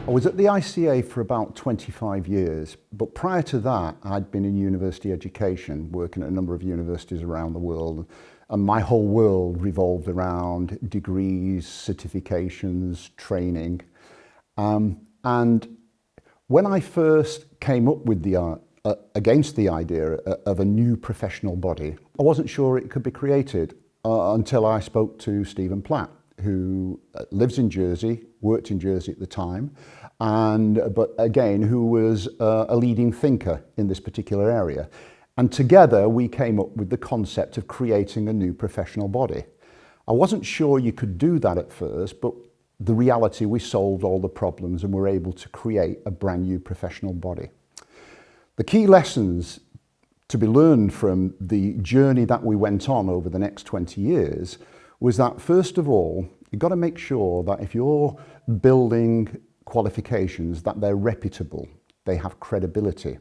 I was at the ICA for about 25 years, but prior to that, I'd been in university education, working at a number of universities around the world, and my whole world revolved around degrees, certifications, training. And when I first came up with against the idea of a new professional body, I wasn't sure it could be created until I spoke to Stephen Platt, who lives in Jersey, worked in Jersey at the time, but again, who was a leading thinker in this particular area. And together we came up with the concept of creating a new professional body. I wasn't sure you could do that at first, but the reality, we solved all the problems and were able to create a brand new professional body. The key lessons to be learned from the journey that we went on over the next 20 years was that, first of all, you've got to make sure that if you're building qualifications, that they're reputable, they have credibility.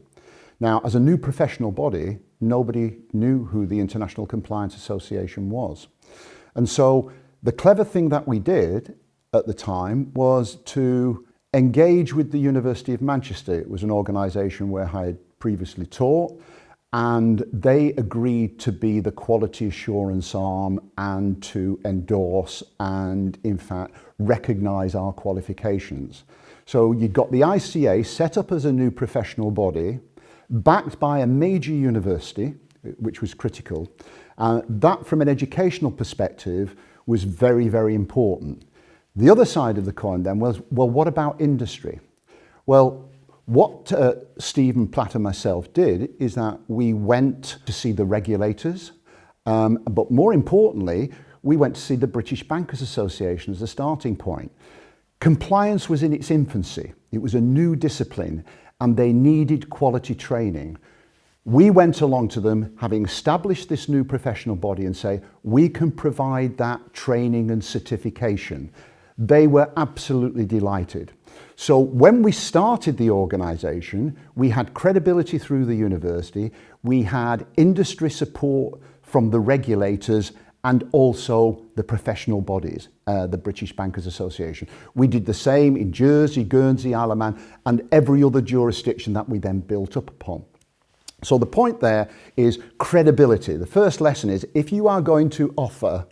Now, as a new professional body, nobody knew who the International Compliance Association was. And so the clever thing that we did at the time was to engage with the University of Manchester. It was an organisation where I had previously taught, and they agreed to be the quality assurance arm and to endorse and, in fact, recognise our qualifications. So you got the ICA set up as a new professional body, backed by a major university, which was critical. That, from an educational perspective, was very, very important. The other side of the coin then was, well, what about industry? Well, what Stephen Platt and myself did is that we went to see the regulators, but more importantly, we went to see the British Bankers Association as a starting point. Compliance was in its infancy. It was a new discipline, and they needed quality training. We went along to them, having established this new professional body, and say, we can provide that training and certification. They were absolutely delighted. So when we started the organisation, we had credibility through the university, we had industry support from the regulators and also the professional bodies, the British Bankers Association. We did the same in Jersey, Guernsey, Isle of Man, and every other jurisdiction that we then built up upon. So the point there is credibility. The first lesson is, if you are going to offer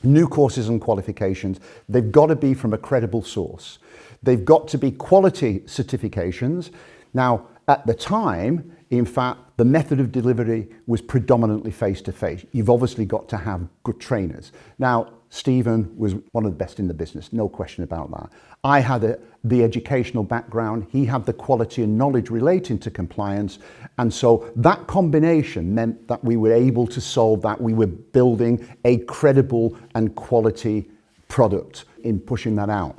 new courses and qualifications, they've got to be from a credible source. They've got to be quality certifications. Now, at the time, in fact, the method of delivery was predominantly face-to-face. You've obviously got to have good trainers. Now, Stephen was one of the best in the business, no question about that. I had the educational background, he had the quality and knowledge relating to compliance, and so that combination meant that we were able to solve that. We were building a credible and quality product in pushing that out.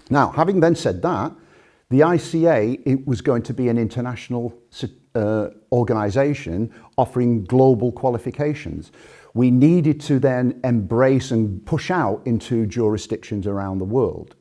Now, having then said that, the ICA, it was going to be an international organisation offering global qualifications. We needed to then embrace and push out into jurisdictions around the world.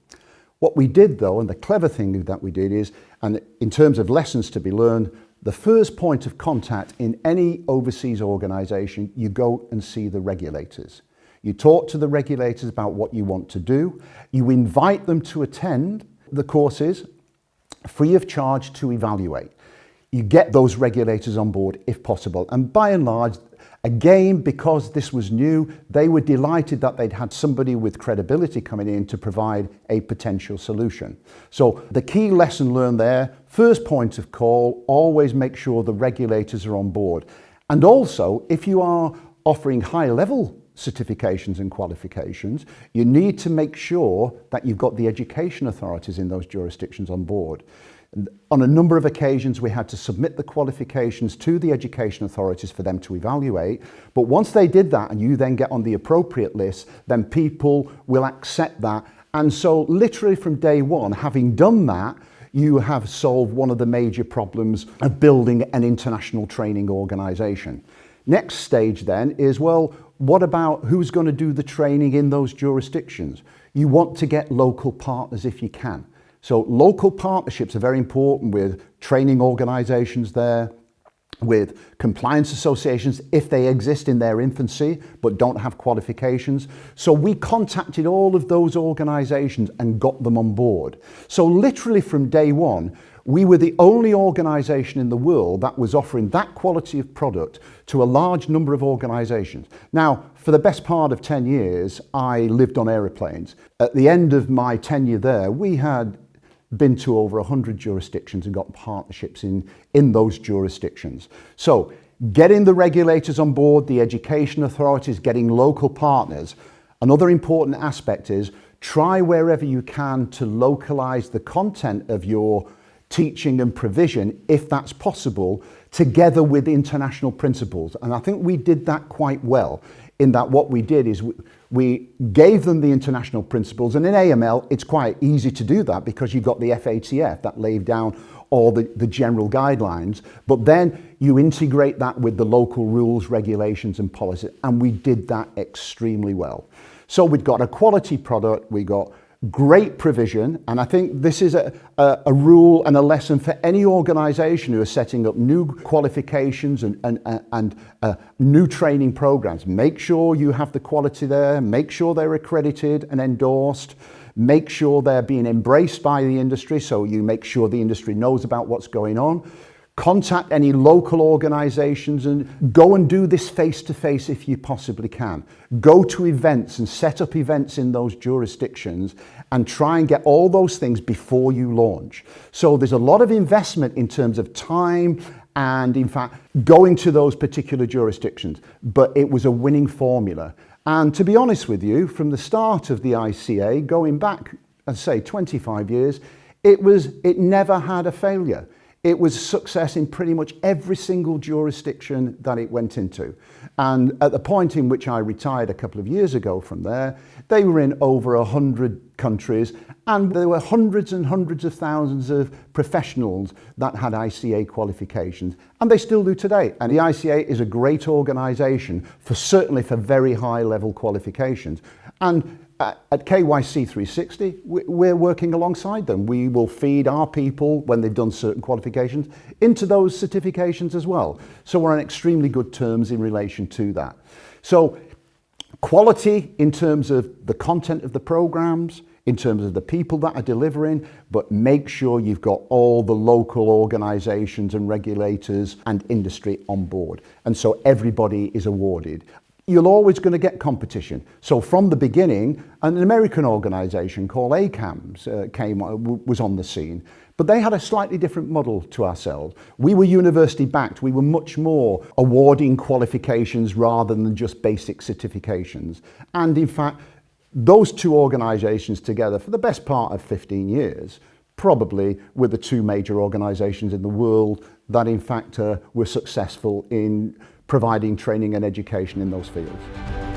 What we did though, and the clever thing that we did is, and in terms of lessons to be learned, the first point of contact in any overseas organisation, you go and see the regulators. You talk to the regulators about what you want to do. You invite them to attend the courses free of charge to evaluate. You get those regulators on board if possible. And by and large, again, because this was new, they were delighted that they'd had somebody with credibility coming in to provide a potential solution. So the key lesson learned there, first point of call, always make sure the regulators are on board. And also, if you are offering high-level certifications and qualifications, you need to make sure that you've got the education authorities in those jurisdictions on board. And on a number of occasions, we had to submit the qualifications to the education authorities for them to evaluate. But once they did that and you then get on the appropriate list, then people will accept that. And so literally from day one, having done that, you have solved one of the major problems of building an international training organisation. Next stage then is, well, what about who's going to do the training in those jurisdictions? You want to get local partners if you can. So local partnerships are very important with training organisations there, with compliance associations if they exist in their infancy but don't have qualifications. So we contacted all of those organisations and got them on board. So literally from day one, we were the only organisation in the world that was offering that quality of product to a large number of organisations. Now, for the best part of 10 years, I lived on aeroplanes. At the end of my tenure there, we had been to over 100 jurisdictions and got partnerships in those jurisdictions. So getting the regulators on board, the education authorities, getting local partners. Another important aspect is try wherever you can to localise the content of your teaching and provision, if that's possible, together with international principles. And I think we did that quite well, in that what we did is we gave them the international principles, and in AML it's quite easy to do that because you've got the FATF that laid down all the general guidelines, but then you integrate that with the local rules, regulations and policies, and we did that extremely well. So we've got a quality product, we got great provision, and I think this is a rule and a lesson for any organisation who are setting up new qualifications and new training programs. Make sure you have the quality there, make sure they're accredited and endorsed, make sure they're being embraced by the industry, so you make sure the industry knows about what's going on. Contact any local organisations and go and do this face-to-face if you possibly can. Go to events and set up events in those jurisdictions and try and get all those things before you launch. So there's a lot of investment in terms of time and, in fact, going to those particular jurisdictions. But it was a winning formula. And to be honest with you, from the start of the ICA, going back, I'd say 25 years, it never had a failure. It was success in pretty much every single jurisdiction that it went into. And at the point in which I retired a couple of years ago from there, they were in over 100 countries, and there were hundreds and hundreds of thousands of professionals that had ICA qualifications, and they still do today. And the ICA is a great organisation certainly for very high level qualifications. And at KYC360, we're working alongside them. We will feed our people, when they've done certain qualifications, into those certifications as well. So we're on extremely good terms in relation to that. So quality in terms of the content of the programs, in terms of the people that are delivering, but make sure you've got all the local organisations and regulators and industry on board. And so everybody is awarded. You're always going to get competition. So from the beginning, an American organisation called ACAMS was on the scene, but they had a slightly different model to ourselves. We were university backed. We were much more awarding qualifications rather than just basic certifications. And in fact, those two organisations together for the best part of 15 years probably were the two major organisations in the world that in fact were successful in providing training and education in those fields.